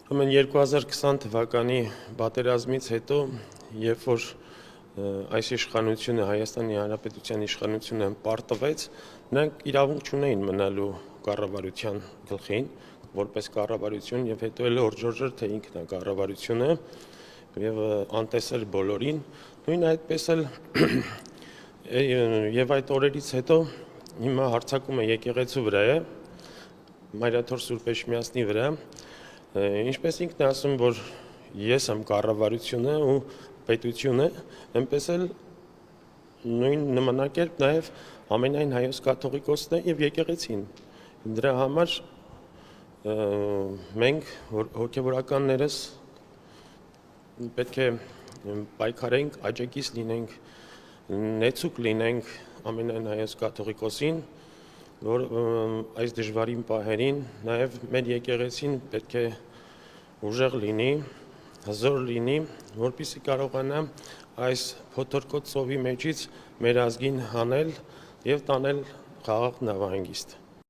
Ուրեմն 2020 թվականի պատերազմից հետո, երբ որ այս իշխանությունը, Հայաստանի Հանրապետության իշխանությունը պարտվեց, նրանք իրավունք չունեին մնալու կառավարության գլխին, որպես կառավարություն, եւ հետո էլ օրջորժեր, թե ինքն է կառավարությունը եւ անտեսել բոլորին, նույն այդպես էլ եւ այդ օրերից հետո հիմա հարձակումը եկեղեցու վրա է, Մայրաթոր Սուրբ Էջմիածնի վրա, ինչպես ինքն է ասում, որ ես եմ կառավարությունը ու պետությունը, այնպես էլ նույն նմանակերպ նաև ամենայն հայոց կաթողիկոսն է եւ եկեղեցին։ Դրա համար մենք հոգեվորականներս պետք է պայքարենք, աջակից լինենք, նեցուկ լինենք ամենայն հայոց կաթողիկոսին, որ այս դժվարին պահերին նաև մեր եկեղեցին պետք է ուժեղ լինի, հզոր լինի, որպեսզի կարողանա այս փոթորկոտ ծովի մեջից մեր ազգին հանել եւ տանել խաղաղ նավահանգիստ։